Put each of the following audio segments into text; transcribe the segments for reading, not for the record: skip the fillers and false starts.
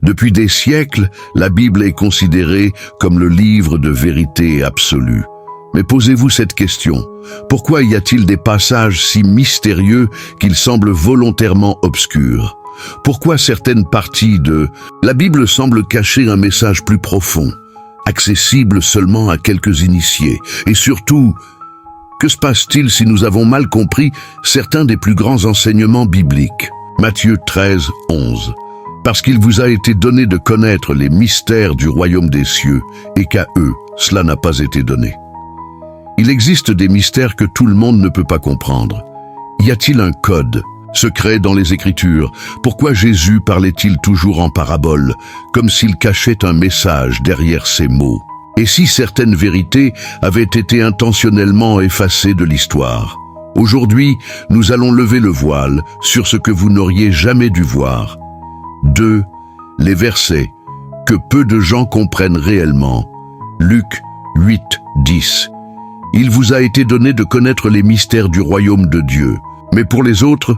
Depuis des siècles, la Bible est considérée comme le livre de vérité absolue. Mais posez-vous cette question. Pourquoi y a-t-il des passages si mystérieux qu'ils semblent volontairement obscurs? Pourquoi certaines parties de la Bible semblent cacher un message plus profond, accessible seulement à quelques initiés? Et surtout, que se passe-t-il si nous avons mal compris certains des plus grands enseignements bibliques? Matthieu 13, 11. Parce qu'il vous a été donné de connaître les mystères du royaume des cieux, et qu'à eux, cela n'a pas été donné. Il existe des mystères que tout le monde ne peut pas comprendre. Y a-t-il un code secret dans les Écritures? Pourquoi Jésus parlait-il toujours en parabole, comme s'il cachait un message derrière ses mots? Et si certaines vérités avaient été intentionnellement effacées de l'histoire? Aujourd'hui, nous allons lever le voile sur ce que vous n'auriez jamais dû voir. 2. Les versets que peu de gens comprennent réellement. Luc 8, 10. Il vous a été donné de connaître les mystères du royaume de Dieu. Mais pour les autres,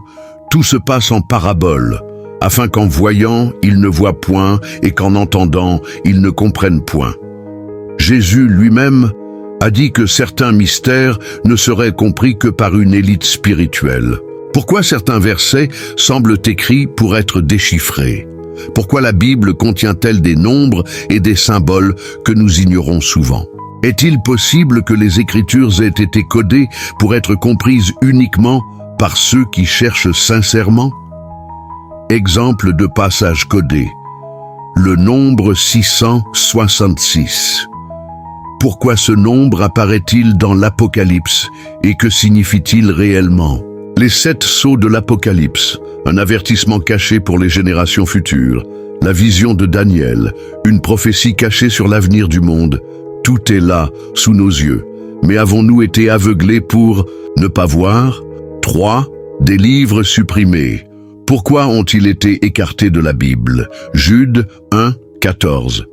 tout se passe en parabole, afin qu'en voyant, ils ne voient point, et qu'en entendant, ils ne comprennent point. Jésus lui-même a dit que certains mystères ne seraient compris que par une élite spirituelle. Pourquoi certains versets semblent écrits pour être déchiffrés? Pourquoi la Bible contient-elle des nombres et des symboles que nous ignorons souvent? Est-il possible que les Écritures aient été codées pour être comprises uniquement par ceux qui cherchent sincèrement? Exemple de passage codé. Le nombre 666. Pourquoi ce nombre apparaît-il dans l'Apocalypse et que signifie-t-il réellement? Les 7 sceaux de l'Apocalypse, un avertissement caché pour les générations futures, la vision de Daniel, une prophétie cachée sur l'avenir du monde. Tout est là, sous nos yeux. Mais avons-nous été aveuglés pour ne pas voir? 3. Des livres supprimés. Pourquoi ont-ils été écartés de la Bible? Jude 1, 14.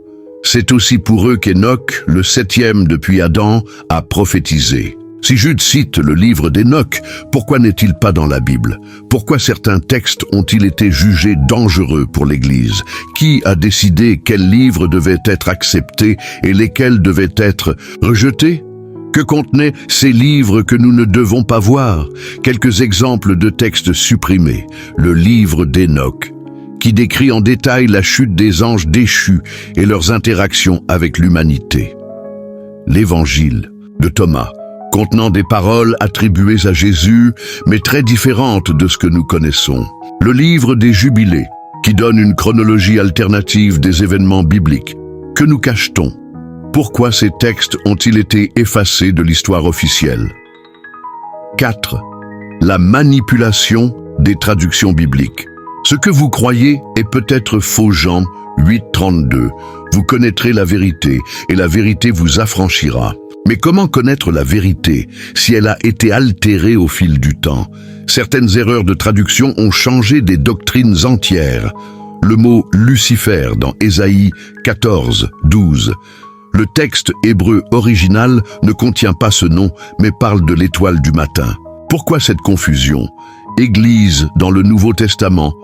C'est aussi pour eux qu'Enoch, le 7e depuis Adam, a prophétisé. Si Jude cite le livre d'Enoch, pourquoi n'est-il pas dans la Bible? Pourquoi certains textes ont-ils été jugés dangereux pour l'Église? Qui a décidé quels livres devaient être acceptés et lesquels devaient être rejetés? Que contenaient ces livres que nous ne devons pas voir? Quelques exemples de textes supprimés. Le livre d'Enoch, qui décrit en détail la chute des anges déchus et leurs interactions avec l'humanité. L'Évangile de Thomas, contenant des paroles attribuées à Jésus, mais très différentes de ce que nous connaissons. Le livre des Jubilés, qui donne une chronologie alternative des événements bibliques. Que nous cache-t-on? Pourquoi ces textes ont-ils été effacés de l'histoire officielle? 4. La manipulation des traductions bibliques. Ce que vous croyez est peut-être faux. Jean 8, 32. Vous connaîtrez la vérité, et la vérité vous affranchira. Mais comment connaître la vérité si elle a été altérée au fil du temps? Certaines erreurs de traduction ont changé des doctrines entières. Le mot Lucifer dans Ésaïe 14, 12. Le texte hébreu original ne contient pas ce nom, mais parle de l'étoile du matin. Pourquoi cette confusion? Église dans le Nouveau Testament.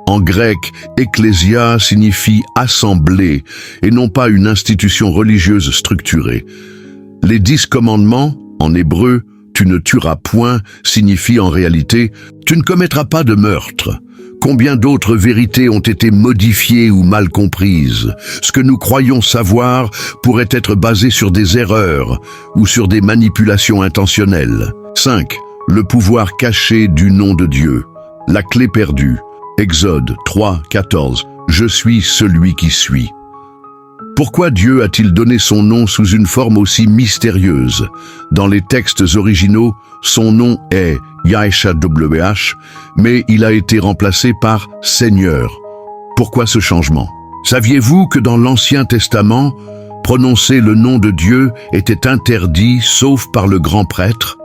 En grec, ecclésia signifie assemblée et non pas une institution religieuse structurée. Les 10 commandements, en hébreu, tu ne tueras point, signifie en réalité, tu ne commettras pas de meurtre. Combien d'autres vérités ont été modifiées ou mal comprises? Ce que nous croyons savoir pourrait être basé sur des erreurs ou sur des manipulations intentionnelles. 5. Le pouvoir caché du nom de Dieu. La clé perdue. Exode 3, 14. Je suis celui qui suis. Pourquoi Dieu a-t-il donné son nom sous une forme aussi mystérieuse? Dans les textes originaux, son nom est YHWH, mais il a été remplacé par Seigneur. Pourquoi ce changement? Saviez-vous que dans l'Ancien Testament, prononcer le nom de Dieu était interdit sauf par le grand prêtre?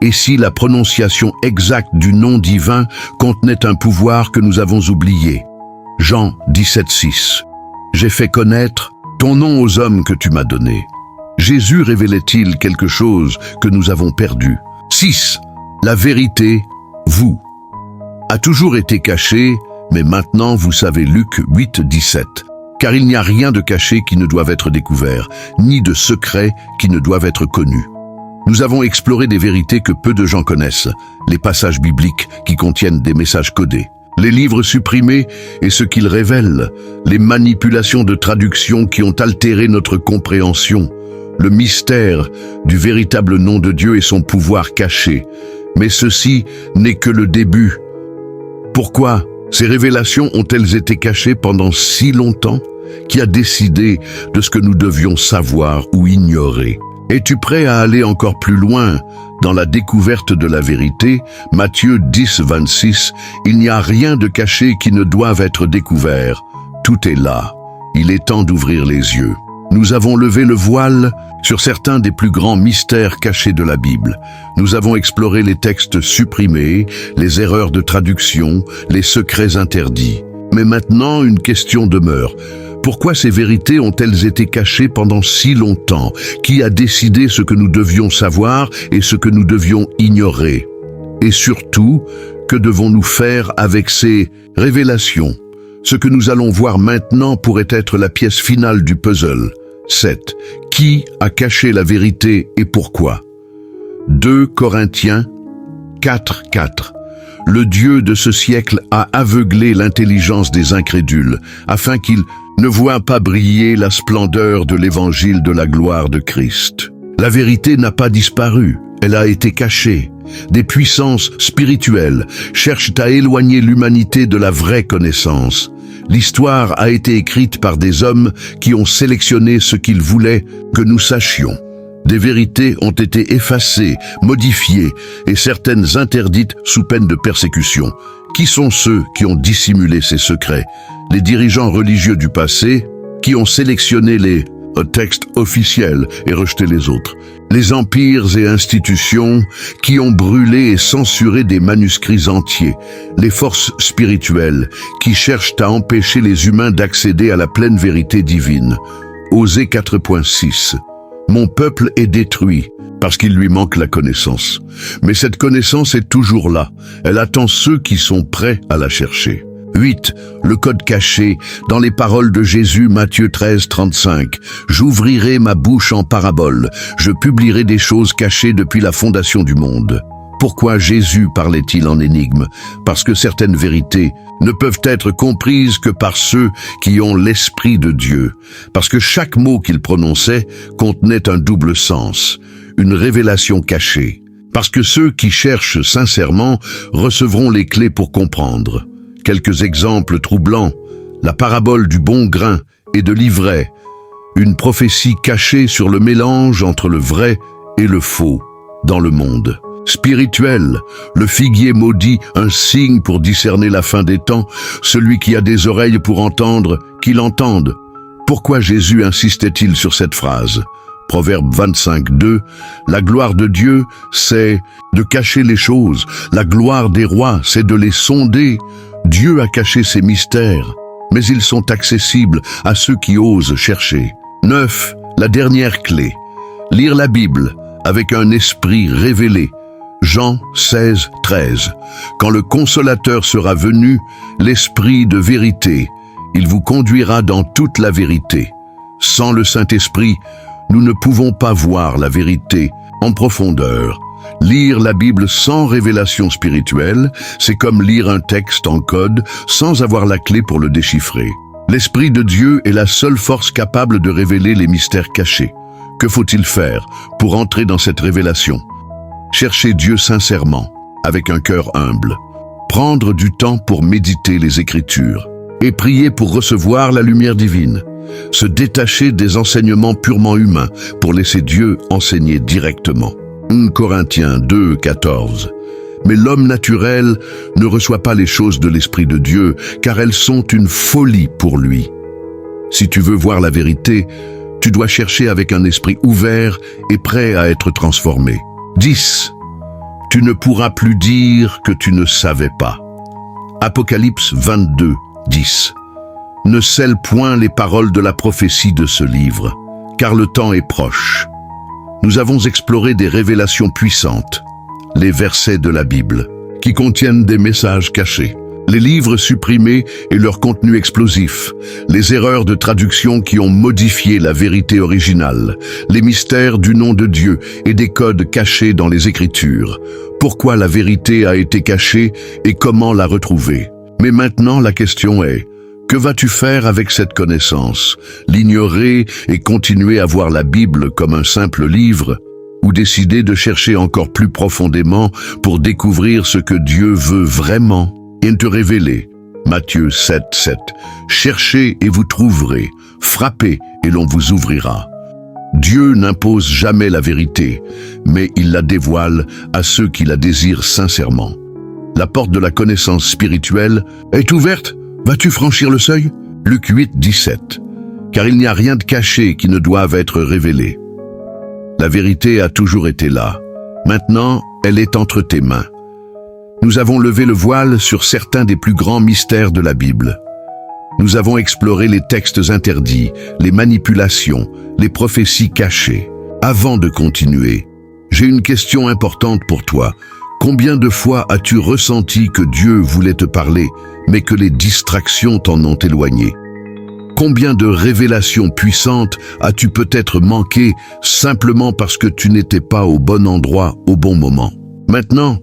Et si la prononciation exacte du nom divin contenait un pouvoir que nous avons oublié? Jean 17, 6. J'ai fait connaître ton nom aux hommes que tu m'as donnés. Jésus révélait-il quelque chose que nous avons perdu? 6. La vérité, vous, a toujours été cachée, mais maintenant vous savez Luc 8, 17. car il n'y a rien de caché qui ne doive être découvert, ni de secret qui ne doive être connu. Nous avons exploré des vérités que peu de gens connaissent, les passages bibliques qui contiennent des messages codés, les livres supprimés et ce qu'ils révèlent, les manipulations de traduction qui ont altéré notre compréhension, le mystère du véritable nom de Dieu et son pouvoir caché. Mais ceci n'est que le début. Pourquoi ces révélations ont-elles été cachées pendant si longtemps? Qui a décidé de ce que nous devions savoir ou ignorer? Es-tu prêt à aller encore plus loin dans la découverte de la vérité? Matthieu 10, 26, il n'y a rien de caché qui ne doive être découvert. Tout est là. Il est temps d'ouvrir les yeux. Nous avons levé le voile sur certains des plus grands mystères cachés de la Bible. Nous avons exploré les textes supprimés, les erreurs de traduction, les secrets interdits. Mais maintenant, une question demeure. Pourquoi ces vérités ont-elles été cachées pendant si longtemps? Qui a décidé ce que nous devions savoir et ce que nous devions ignorer? Et surtout, que devons-nous faire avec ces révélations? Ce que nous allons voir maintenant pourrait être la pièce finale du puzzle. 7. Qui a caché la vérité et pourquoi? 2 Corinthiens 4, 4. Le Dieu de ce siècle a aveuglé l'intelligence des incrédules, afin qu'ils ne voient pas briller la splendeur de l'évangile de la gloire de Christ. La vérité n'a pas disparu, elle a été cachée. Des puissances spirituelles cherchent à éloigner l'humanité de la vraie connaissance. L'histoire a été écrite par des hommes qui ont sélectionné ce qu'ils voulaient que nous sachions. Des vérités ont été effacées, modifiées et certaines interdites sous peine de persécution. Qui sont ceux qui ont dissimulé ces secrets? Les dirigeants religieux du passé qui ont sélectionné les textes officiels et rejeté les autres. Les empires et institutions qui ont brûlé et censuré des manuscrits entiers. Les forces spirituelles qui cherchent à empêcher les humains d'accéder à la pleine vérité divine. Osée 4.6. Mon peuple est détruit parce qu'il lui manque la connaissance. Mais cette connaissance est toujours là. Elle attend ceux qui sont prêts à la chercher. 8. Le code caché dans les paroles de Jésus, Matthieu 13, 35. J'ouvrirai ma bouche en parabole, je publierai des choses cachées depuis la fondation du monde. Pourquoi Jésus parlait-il en énigme? Parce que certaines vérités ne peuvent être comprises que par ceux qui ont l'Esprit de Dieu. Parce que chaque mot qu'il prononçait contenait un double sens, une révélation cachée. Parce que ceux qui cherchent sincèrement recevront les clés pour comprendre. Quelques exemples troublants, la parabole du bon grain et de l'ivraie, une prophétie cachée sur le mélange entre le vrai et le faux dans le monde. Spirituel, le figuier maudit, un signe pour discerner la fin des temps, celui qui a des oreilles pour entendre, qu'il entende. Pourquoi Jésus insistait-il sur cette phrase? Proverbe 25, 2, la gloire de Dieu, c'est de cacher les choses, la gloire des rois, c'est de les sonder. Dieu a caché ses mystères, mais ils sont accessibles à ceux qui osent chercher. 9. La dernière clé. Lire la Bible avec un esprit révélé. Jean 16, 13. Quand le Consolateur sera venu, l'Esprit de vérité, il vous conduira dans toute la vérité. Sans le Saint-Esprit, nous ne pouvons pas voir la vérité en profondeur. Lire la Bible sans révélation spirituelle, c'est comme lire un texte en code sans avoir la clé pour le déchiffrer. L'Esprit de Dieu est la seule force capable de révéler les mystères cachés. Que faut-il faire pour entrer dans cette révélation? Chercher Dieu sincèrement, avec un cœur humble. Prendre du temps pour méditer les Écritures et prier pour recevoir la lumière divine. Se détacher des enseignements purement humains pour laisser Dieu enseigner directement. 1 Corinthiens 2, 14. Mais l'homme naturel ne reçoit pas les choses de l'Esprit de Dieu, car elles sont une folie pour lui. Si tu veux voir la vérité, tu dois chercher avec un esprit ouvert et prêt à être transformé. 10. Tu ne pourras plus dire que tu ne savais pas. Apocalypse 22, 10. Ne scelle point les paroles de la prophétie de ce livre, car le temps est proche. Nous avons exploré des révélations puissantes, les versets de la Bible, qui contiennent des messages cachés. Les livres supprimés et leur contenu explosif, les erreurs de traduction qui ont modifié la vérité originale, les mystères du nom de Dieu et des codes cachés dans les Écritures. Pourquoi la vérité a été cachée et comment la retrouver? Mais maintenant la question est, que vas-tu faire avec cette connaissance? L'ignorer et continuer à voir la Bible comme un simple livre? Ou décider de chercher encore plus profondément pour découvrir ce que Dieu veut vraiment et te révéler? Matthieu 7,7. Cherchez et vous trouverez, frappez et l'on vous ouvrira. Dieu n'impose jamais la vérité, mais il la dévoile à ceux qui la désirent sincèrement. La porte de la connaissance spirituelle est ouverte. Vas-tu franchir le seuil? Luc 8,17. Car il n'y a rien de caché qui ne doive être révélé. La vérité a toujours été là. Maintenant, elle est entre tes mains. Nous avons levé le voile sur certains des plus grands mystères de la Bible. Nous avons exploré les textes interdits, les manipulations, les prophéties cachées. Avant de continuer, j'ai une question importante pour toi. Combien de fois as-tu ressenti que Dieu voulait te parler, mais que les distractions t'en ont éloigné? Combien de révélations puissantes as-tu peut-être manqué simplement parce que tu n'étais pas au bon endroit au bon moment? Maintenant,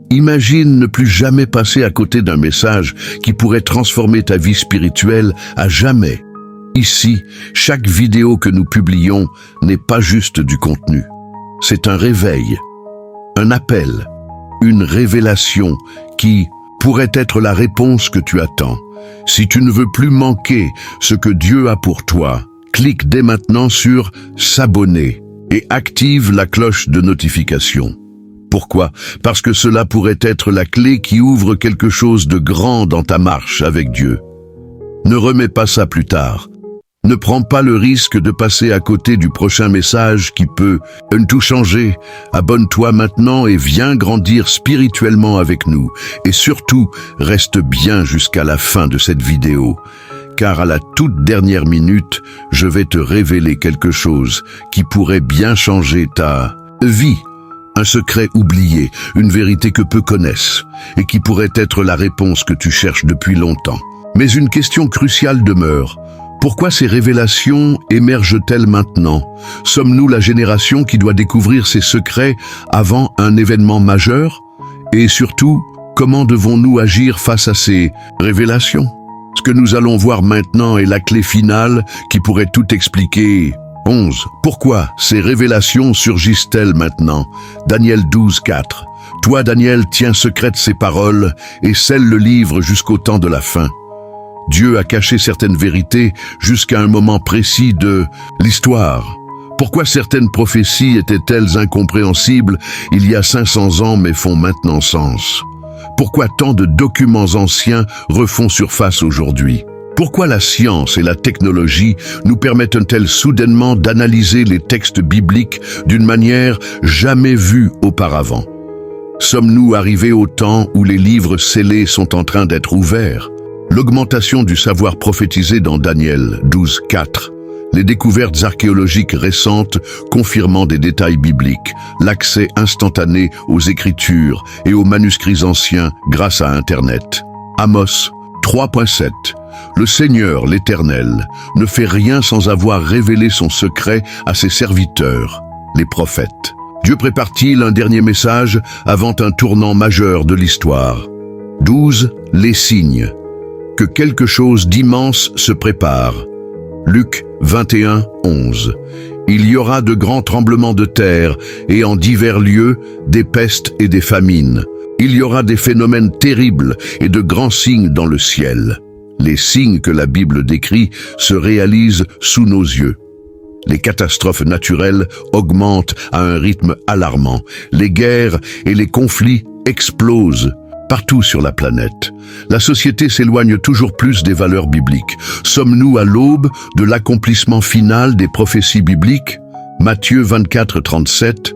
imagine ne plus jamais passer à côté d'un message qui pourrait transformer ta vie spirituelle à jamais. Ici, chaque vidéo que nous publions n'est pas juste du contenu. C'est un réveil, un appel, une révélation qui pourrait être la réponse que tu attends. Si tu ne veux plus manquer ce que Dieu a pour toi, clique dès maintenant sur « S'abonner » et active la cloche de notification. Pourquoi? Parce que cela pourrait être la clé qui ouvre quelque chose de grand dans ta marche avec Dieu. Ne remets pas ça plus tard. Ne prends pas le risque de passer à côté du prochain message qui peut tout changer. Abonne-toi maintenant et viens grandir spirituellement avec nous. Et surtout, reste bien jusqu'à la fin de cette vidéo. Car à la toute dernière minute, je vais te révéler quelque chose qui pourrait bien changer ta vie. Un secret oublié, une vérité que peu connaissent, et qui pourrait être la réponse que tu cherches depuis longtemps. Mais une question cruciale demeure. Pourquoi ces révélations émergent-elles maintenant? Sommes-nous la génération qui doit découvrir ces secrets avant un événement majeur? Et surtout, comment devons-nous agir face à ces révélations? Ce que nous allons voir maintenant est la clé finale qui pourrait tout expliquer. 11. Pourquoi ces révélations surgissent-elles maintenant? Daniel 12,4. Toi, Daniel, tiens secrète ces paroles et scelle le livre jusqu'au temps de la fin. Dieu a caché certaines vérités jusqu'à un moment précis de l'histoire. Pourquoi certaines prophéties étaient-elles incompréhensibles il y a 500 ans mais font maintenant sens? Pourquoi tant de documents anciens refont surface aujourd'hui? Pourquoi la science et la technologie nous permettent-elles soudainement d'analyser les textes bibliques d'une manière jamais vue auparavant? Sommes-nous arrivés au temps où les livres scellés sont en train d'être ouverts? L'augmentation du savoir prophétisé dans Daniel 12,4, les découvertes archéologiques récentes confirmant des détails bibliques, l'accès instantané aux Écritures et aux manuscrits anciens grâce à Internet. Amos 3,7. Le Seigneur, l'Éternel, ne fait rien sans avoir révélé son secret à ses serviteurs, les prophètes. Dieu prépare-t-il un dernier message avant un tournant majeur de l'histoire? 12. Les signes. Que quelque chose d'immense se prépare. Luc 21,11. Il y aura de grands tremblements de terre et en divers lieux des pestes et des famines. Il y aura des phénomènes terribles et de grands signes dans le ciel. Les signes que la Bible décrit se réalisent sous nos yeux. Les catastrophes naturelles augmentent à un rythme alarmant. Les guerres et les conflits explosent partout sur la planète. La société s'éloigne toujours plus des valeurs bibliques. Sommes-nous à l'aube de l'accomplissement final des prophéties bibliques? Matthieu 24,37.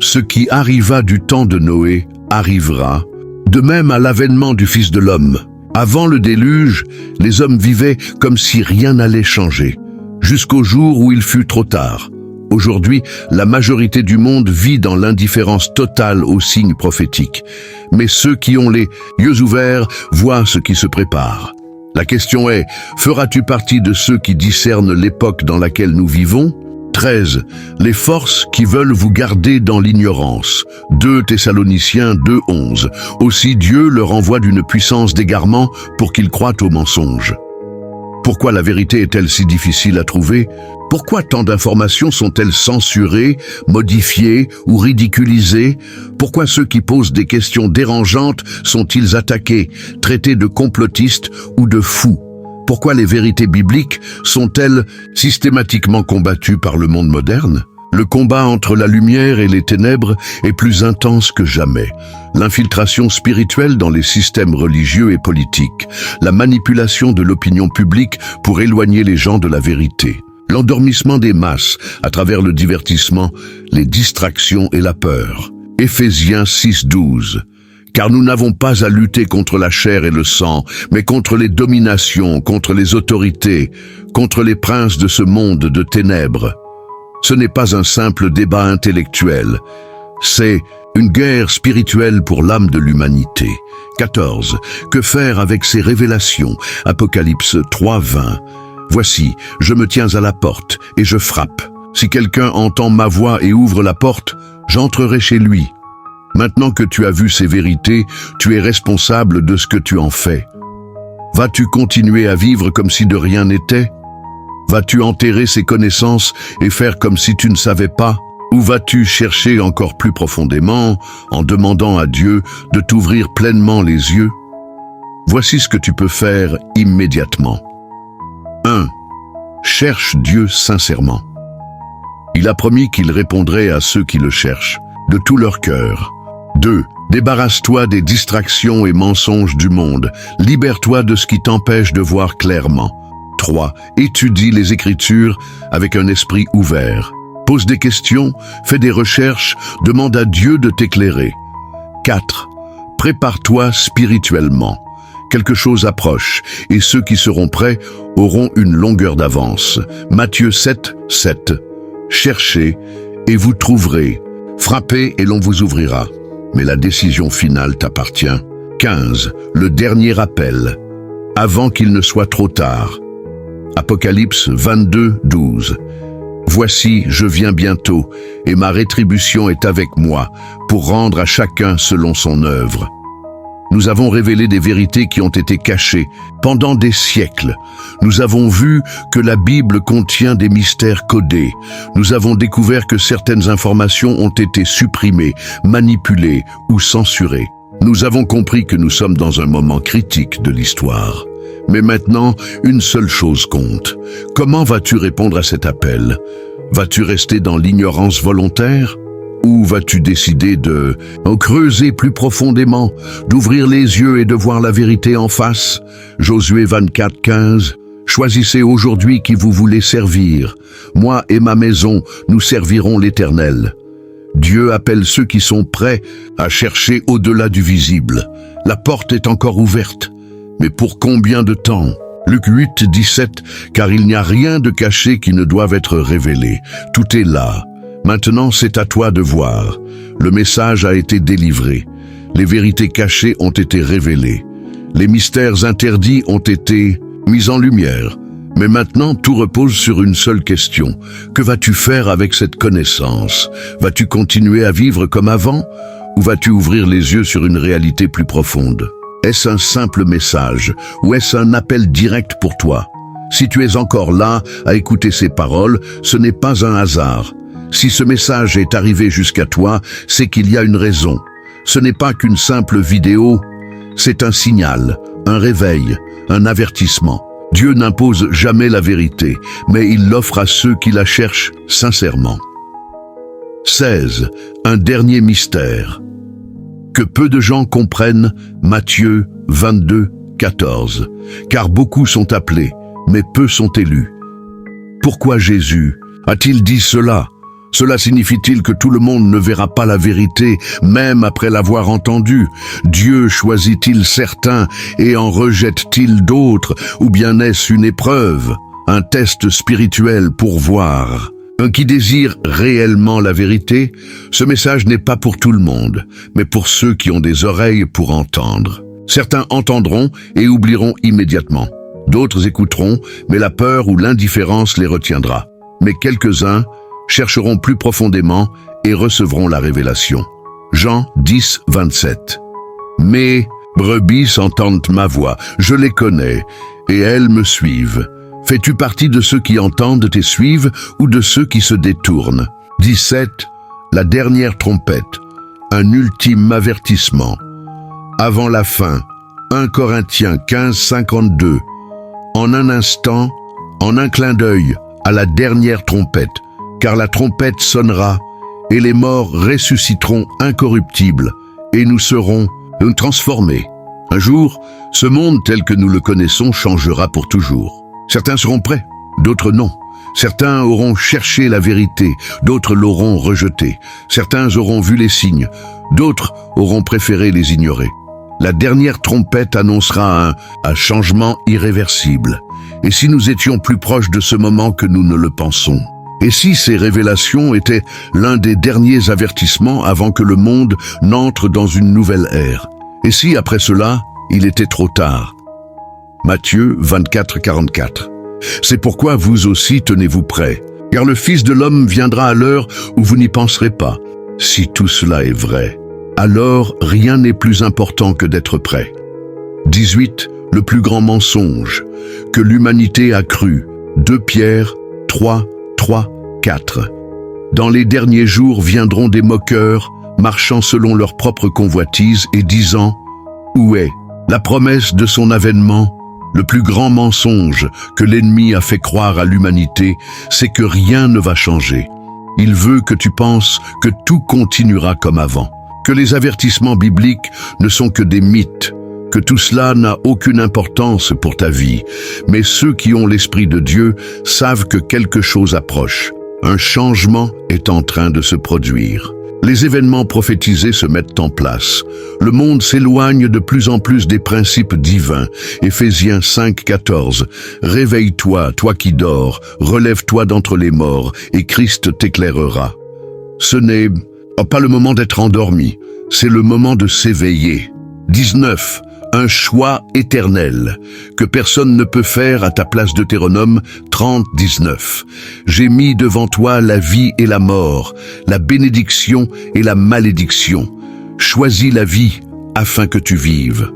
Ce qui arriva du temps de Noé arrivera, de même à l'avènement du Fils de l'homme. Avant le déluge, les hommes vivaient comme si rien n'allait changer, jusqu'au jour où il fut trop tard. Aujourd'hui, la majorité du monde vit dans l'indifférence totale aux signes prophétiques. Mais ceux qui ont les yeux ouverts voient ce qui se prépare. La question est, feras-tu partie de ceux qui discernent l'époque dans laquelle nous vivons ? 13. Les forces qui veulent vous garder dans l'ignorance. 2 Thessaloniciens 2:11. Aussi Dieu leur envoie d'une puissance d'égarement pour qu'ils croient aux mensonges. Pourquoi la vérité est-elle si difficile à trouver ? Pourquoi tant d'informations sont-elles censurées, modifiées ou ridiculisées ? Pourquoi ceux qui posent des questions dérangeantes sont-ils attaqués, traités de complotistes ou de fous ? Pourquoi les vérités bibliques sont-elles systématiquement combattues par le monde moderne ? Le combat entre la lumière et les ténèbres est plus intense que jamais. L'infiltration spirituelle dans les systèmes religieux et politiques, la manipulation de l'opinion publique pour éloigner les gens de la vérité, l'endormissement des masses à travers le divertissement, les distractions et la peur. Éphésiens 6:12. Car nous n'avons pas à lutter contre la chair et le sang, mais contre les dominations, contre les autorités, contre les princes de ce monde de ténèbres. Ce n'est pas un simple débat intellectuel, c'est une guerre spirituelle pour l'âme de l'humanité. 14. Que faire avec ces révélations ? Apocalypse 3:20. Voici, je me tiens à la porte et je frappe. Si quelqu'un entend ma voix et ouvre la porte, j'entrerai chez lui. Maintenant que tu as vu ces vérités, tu es responsable de ce que tu en fais. Vas-tu continuer à vivre comme si de rien n'était ? Vas-tu enterrer ces connaissances et faire comme si tu ne savais pas ? Ou vas-tu chercher encore plus profondément en demandant à Dieu de t'ouvrir pleinement les yeux ? Voici ce que tu peux faire immédiatement. 1. Cherche Dieu sincèrement. Il a promis qu'il répondrait à ceux qui le cherchent, de tout leur cœur. 2. Débarrasse-toi des distractions et mensonges du monde. Libère-toi de ce qui t'empêche de voir clairement. 3. Étudie les Écritures avec un esprit ouvert. Pose des questions, fais des recherches, demande à Dieu de t'éclairer. 4. Prépare-toi spirituellement. Quelque chose approche, et ceux qui seront prêts auront une longueur d'avance. Matthieu 7:7. Cherchez, et vous trouverez. Frappez, et l'on vous ouvrira. Mais la décision finale t'appartient. 15. Le dernier appel. Avant qu'il ne soit trop tard. Apocalypse 22:12. Voici, je viens bientôt, et ma rétribution est avec moi, pour rendre à chacun selon son œuvre. Nous avons révélé des vérités qui ont été cachées pendant des siècles. Nous avons vu que la Bible contient des mystères codés. Nous avons découvert que certaines informations ont été supprimées, manipulées ou censurées. Nous avons compris que nous sommes dans un moment critique de l'histoire. Mais maintenant, une seule chose compte. Comment vas-tu répondre à cet appel ? Vas-tu rester dans l'ignorance volontaire ? Ou vas-tu décider de creuser plus profondément, d'ouvrir les yeux et de voir la vérité en face ? Josué 24:15. Choisissez aujourd'hui qui vous voulez servir. Moi et ma maison, nous servirons l'Éternel. Dieu appelle ceux qui sont prêts à chercher au-delà du visible. La porte est encore ouverte. Mais pour combien de temps ? Luc 8:17. Car il n'y a rien de caché qui ne doive être révélé. Tout est là. Maintenant, c'est à toi de voir. Le message a été délivré. Les vérités cachées ont été révélées. Les mystères interdits ont été mis en lumière. Mais maintenant, tout repose sur une seule question. Que vas-tu faire avec cette connaissance ? Vas-tu continuer à vivre comme avant ? Ou vas-tu ouvrir les yeux sur une réalité plus profonde ? Est-ce un simple message ou est-ce un appel direct pour toi ? Si tu es encore là à écouter ces paroles, ce n'est pas un hasard. Si ce message est arrivé jusqu'à toi, c'est qu'il y a une raison. Ce n'est pas qu'une simple vidéo, c'est un signal, un réveil, un avertissement. Dieu n'impose jamais la vérité, mais il l'offre à ceux qui la cherchent sincèrement. 16. Un dernier mystère. Que peu de gens comprennent Matthieu 22:14. Car beaucoup sont appelés, mais peu sont élus. Pourquoi Jésus a-t-il dit cela ? Cela signifie-t-il que tout le monde ne verra pas la vérité, même après l'avoir entendue ? Dieu choisit-il certains et en rejette-t-il d'autres ? Ou bien est-ce une épreuve, un test spirituel pour voir Un qui désire réellement la vérité, ce message n'est pas pour tout le monde, mais pour ceux qui ont des oreilles pour entendre. Certains entendront et oublieront immédiatement. D'autres écouteront, mais la peur ou l'indifférence les retiendra. Mais quelques-uns chercheront plus profondément et recevront la révélation. Jean 10, 27. Mes brebis entendent ma voix, je les connais, et elles me suivent. Fais-tu partie de ceux qui entendent et suivent ou de ceux qui se détournent? 17. La dernière trompette, un ultime avertissement. Avant la fin, 1 Corinthiens 15, 52. En un instant, en un clin d'œil, à la dernière trompette, car la trompette sonnera, et les morts ressusciteront incorruptibles, et nous serons transformés. Un jour, ce monde tel que nous le connaissons changera pour toujours. Certains seront prêts, d'autres non. Certains auront cherché la vérité, d'autres l'auront rejetée. Certains auront vu les signes, d'autres auront préféré les ignorer. La dernière trompette annoncera un changement irréversible. Et si nous étions plus proches de ce moment que nous ne le pensons? Et si ces révélations étaient l'un des derniers avertissements avant que le monde n'entre dans une nouvelle ère? Et si, après cela, il était trop tard? Matthieu 24, 44. C'est pourquoi vous aussi tenez-vous prêts, car le Fils de l'homme viendra à l'heure où vous n'y penserez pas. Si tout cela est vrai, alors rien n'est plus important que d'être prêt. 18. Le plus grand mensonge que l'humanité a cru. 2 Pierre 3, 3, 4. Dans les derniers jours viendront des moqueurs, marchant selon leur propre convoitise et disant « Où est la promesse de son avènement ?» Le plus grand mensonge que l'ennemi a fait croire à l'humanité, c'est que rien ne va changer. Il veut que tu penses que tout continuera comme avant, que les avertissements bibliques ne sont que des mythes, que tout cela n'a aucune importance pour ta vie. Mais ceux qui ont l'Esprit de Dieu savent que quelque chose approche. Un changement est en train de se produire. Les événements prophétisés se mettent en place. Le monde s'éloigne de plus en plus des principes divins. Éphésiens 5, 14. Réveille-toi, toi qui dors, relève-toi d'entre les morts, et Christ t'éclairera. Ce n'est pas le moment d'être endormi, c'est le moment de s'éveiller. 19. Un choix éternel, que personne ne peut faire à ta place. Deutéronome 30, 19. J'ai mis devant toi la vie et la mort, la bénédiction et la malédiction. Choisis la vie afin que tu vives.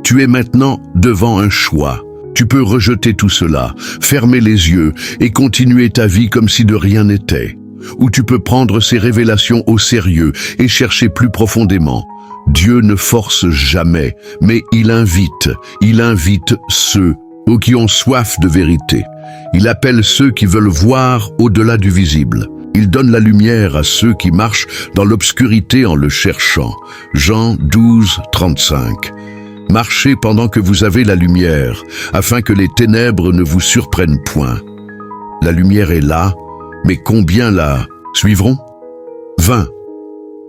Tu es maintenant devant un choix. Tu peux rejeter tout cela, fermer les yeux et continuer ta vie comme si de rien n'était. Ou tu peux prendre ces révélations au sérieux et chercher plus profondément. Dieu ne force jamais, mais il invite ceux qui ont soif de vérité. Il appelle ceux qui veulent voir au-delà du visible. Il donne la lumière à ceux qui marchent dans l'obscurité en le cherchant. Jean 12, 35. Marchez pendant que vous avez la lumière, afin que les ténèbres ne vous surprennent point. La lumière est là, mais combien la suivront? 20.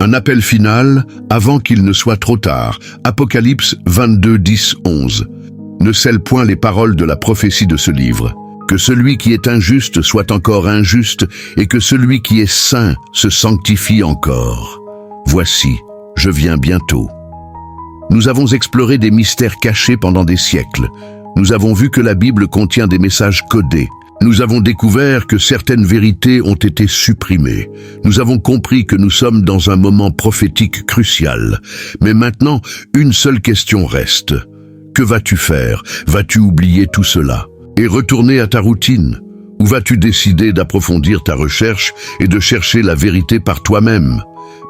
Un appel final avant qu'il ne soit trop tard. Apocalypse 22, 10, 11. Ne scelle point les paroles de la prophétie de ce livre. Que celui qui est injuste soit encore injuste, et que celui qui est saint se sanctifie encore. Voici, je viens bientôt. Nous avons exploré des mystères cachés pendant des siècles. Nous avons vu que la Bible contient des messages codés. Nous avons découvert que certaines vérités ont été supprimées. Nous avons compris que nous sommes dans un moment prophétique crucial. Mais maintenant, une seule question reste. Que vas-tu faire? Vas-tu oublier tout cela et retourner à ta routine? Ou vas-tu décider d'approfondir ta recherche et de chercher la vérité par toi-même?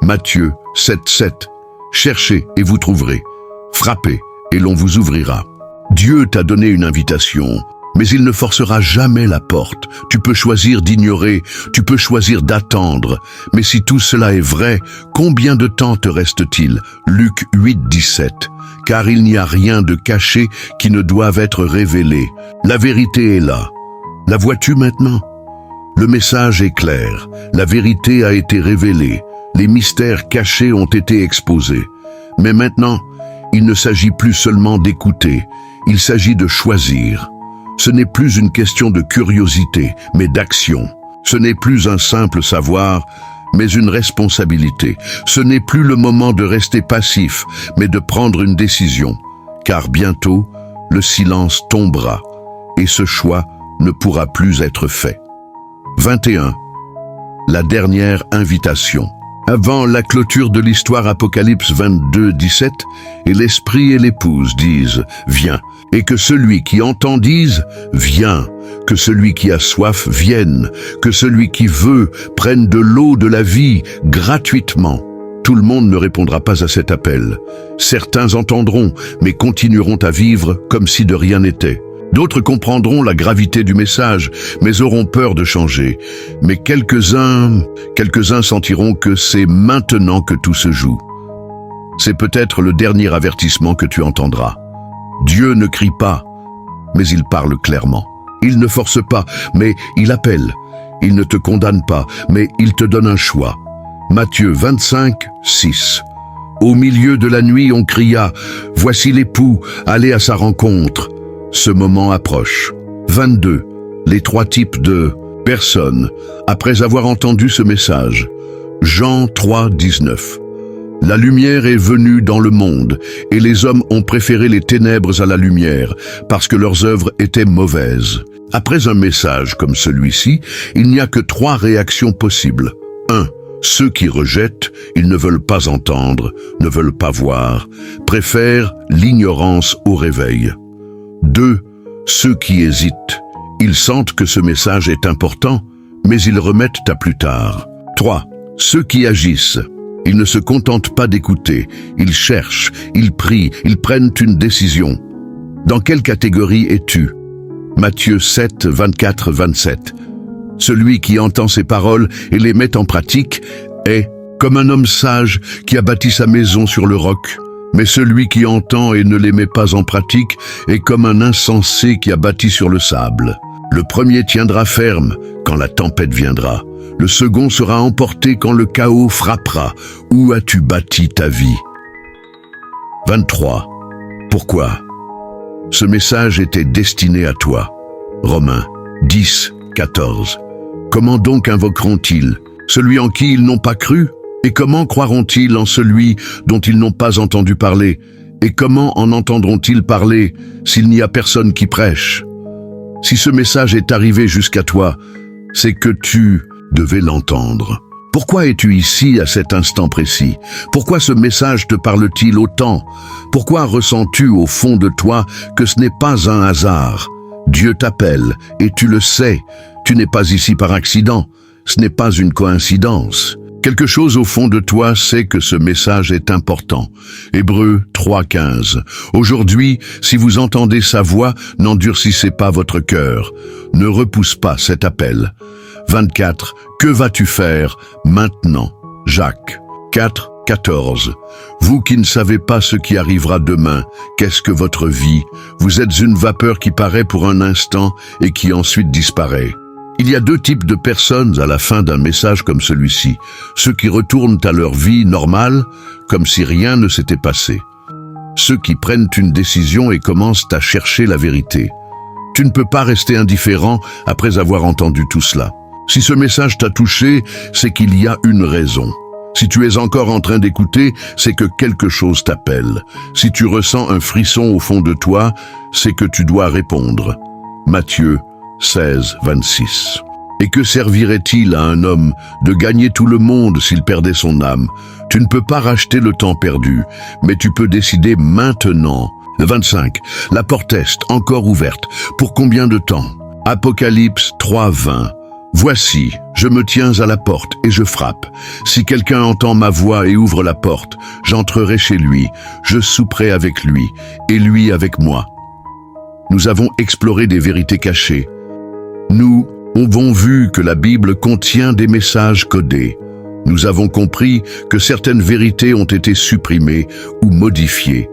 Matthieu 7, 7. Cherchez et vous trouverez. Frappez et l'on vous ouvrira. Dieu t'a donné une invitation. Mais il ne forcera jamais la porte. Tu peux choisir d'ignorer, tu peux choisir d'attendre. Mais si tout cela est vrai, combien de temps te reste-t-il? Luc 8, 17. Car il n'y a rien de caché qui ne doive être révélé. La vérité est là. La vois-tu maintenant? Le message est clair. La vérité a été révélée. Les mystères cachés ont été exposés. Mais maintenant, il ne s'agit plus seulement d'écouter. Il s'agit de choisir. Ce n'est plus une question de curiosité, mais d'action. Ce n'est plus un simple savoir, mais une responsabilité. Ce n'est plus le moment de rester passif, mais de prendre une décision. Car bientôt, le silence tombera et ce choix ne pourra plus être fait. 21. La dernière invitation. Avant la clôture de l'histoire, Apocalypse 22, 17, et l'Esprit et l'Épouse disent « Viens », et que celui qui entend dise « Viens », que celui qui a soif vienne, que celui qui veut prenne de l'eau de la vie gratuitement. Tout le monde ne répondra pas à cet appel. Certains entendront, mais continueront à vivre comme si de rien n'était. D'autres comprendront la gravité du message, mais auront peur de changer. Mais quelques-uns sentiront que c'est maintenant que tout se joue. C'est peut-être le dernier avertissement que tu entendras. Dieu ne crie pas, mais il parle clairement. Il ne force pas, mais il appelle. Il ne te condamne pas, mais il te donne un choix. Matthieu 25, 6. Au milieu de la nuit, on cria « Voici l'époux, allez à sa rencontre ». Ce moment approche. 22. Les trois types de personnes, après avoir entendu ce message. Jean 3, 19. La lumière est venue dans le monde, et les hommes ont préféré les ténèbres à la lumière, parce que leurs œuvres étaient mauvaises. Après un message comme celui-ci, il n'y a que 3 réactions possibles. 1. Ceux qui rejettent, ils ne veulent pas entendre, ne veulent pas voir, préfèrent l'ignorance au réveil. 2. Ceux qui hésitent, ils sentent que ce message est important, mais ils remettent à plus tard. 3. Ceux qui agissent, ils ne se contentent pas d'écouter, ils cherchent, ils prient, ils prennent une décision. Dans quelle catégorie es-tu? Matthieu 7, 24, 27. Celui qui entend ces paroles et les met en pratique est comme un homme sage qui a bâti sa maison sur le roc. Mais celui qui entend et ne les met pas en pratique est comme un insensé qui a bâti sur le sable. Le premier tiendra ferme quand la tempête viendra. Le second sera emporté quand le chaos frappera. Où as-tu bâti ta vie? 23. Pourquoi? Ce message était destiné à toi. Romains 10, 14. Comment donc invoqueront-ils celui en qui ils n'ont pas cru? Et comment croiront-ils en celui dont ils n'ont pas entendu parler? Et comment en entendront-ils parler s'il n'y a personne qui prêche? Si ce message est arrivé jusqu'à toi, c'est que tu devais l'entendre. Pourquoi es-tu ici à cet instant précis? Pourquoi ce message te parle-t-il autant? Pourquoi ressens-tu au fond de toi que ce n'est pas un hasard? Dieu t'appelle et tu le sais. Tu n'es pas ici par accident. Ce n'est pas une coïncidence. Quelque chose au fond de toi sait que ce message est important. Hébreux 3:15. Aujourd'hui, si vous entendez sa voix, n'endurcissez pas votre cœur. Ne repousse pas cet appel. 24. Que vas-tu faire maintenant? Jacques 4:14. Vous qui ne savez pas ce qui arrivera demain, qu'est-ce que votre vie? Vous êtes une vapeur qui paraît pour un instant et qui ensuite disparaît. Il y a 2 types de personnes à la fin d'un message comme celui-ci. Ceux qui retournent à leur vie normale, comme si rien ne s'était passé. Ceux qui prennent une décision et commencent à chercher la vérité. Tu ne peux pas rester indifférent après avoir entendu tout cela. Si ce message t'a touché, c'est qu'il y a une raison. Si tu es encore en train d'écouter, c'est que quelque chose t'appelle. Si tu ressens un frisson au fond de toi, c'est que tu dois répondre. Matthieu 16, 26. Et que servirait-il à un homme de gagner tout le monde s'il perdait son âme? Tu ne peux pas racheter le temps perdu, mais tu peux décider maintenant. 25. La porte est encore ouverte. Pour combien de temps? Apocalypse 3, 20. Voici, je me tiens à la porte et je frappe. Si quelqu'un entend ma voix et ouvre la porte, j'entrerai chez lui, je souperai avec lui, et lui avec moi. Nous avons exploré des vérités cachées. Nous avons vu que la Bible contient des messages codés. Nous avons compris que certaines vérités ont été supprimées ou modifiées.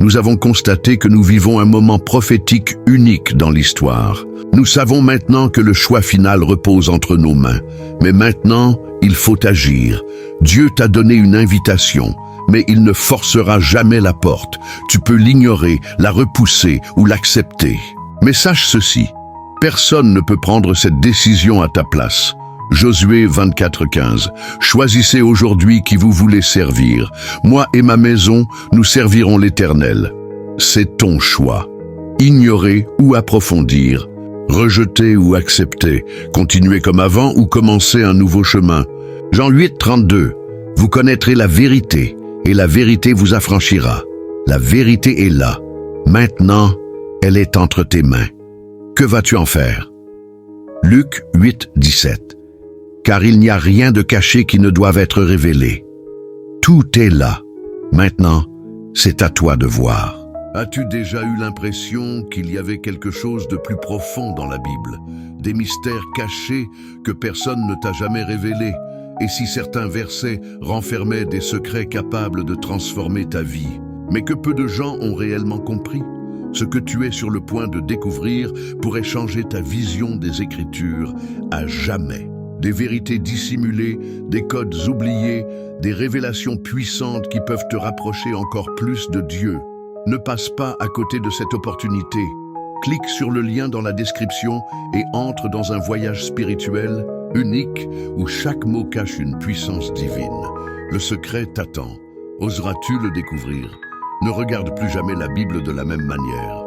Nous avons constaté que nous vivons un moment prophétique unique dans l'histoire. Nous savons maintenant que le choix final repose entre nos mains. Mais maintenant, il faut agir. Dieu t'a donné une invitation, mais il ne forcera jamais la porte. Tu peux l'ignorer, la repousser ou l'accepter. Mais sache ceci, personne ne peut prendre cette décision à ta place. Josué 24:15. Choisissez aujourd'hui qui vous voulez servir. Moi et ma maison, nous servirons l'Éternel. C'est ton choix. Ignorer ou approfondir. Rejeter ou accepter. Continuer comme avant ou commencer un nouveau chemin. Jean 8:32. Vous connaîtrez la vérité, et la vérité vous affranchira. La vérité est là. Maintenant, elle est entre tes mains. Que vas-tu en faire? Luc 8:17. Car il n'y a rien de caché qui ne doive être révélé. Tout est là. Maintenant, c'est à toi de voir. As-tu déjà eu l'impression qu'il y avait quelque chose de plus profond dans la Bible? Des mystères cachés que personne ne t'a jamais révélés? Et si certains versets renfermaient des secrets capables de transformer ta vie, mais que peu de gens ont réellement compris? Ce que tu es sur le point de découvrir pourrait changer ta vision des Écritures à jamais. Des vérités dissimulées, des codes oubliés, des révélations puissantes qui peuvent te rapprocher encore plus de Dieu. Ne passe pas à côté de cette opportunité. Clique sur le lien dans la description et entre dans un voyage spirituel unique où chaque mot cache une puissance divine. Le secret t'attend. Oseras-tu le découvrir? Ne regarde plus jamais la Bible de la même manière.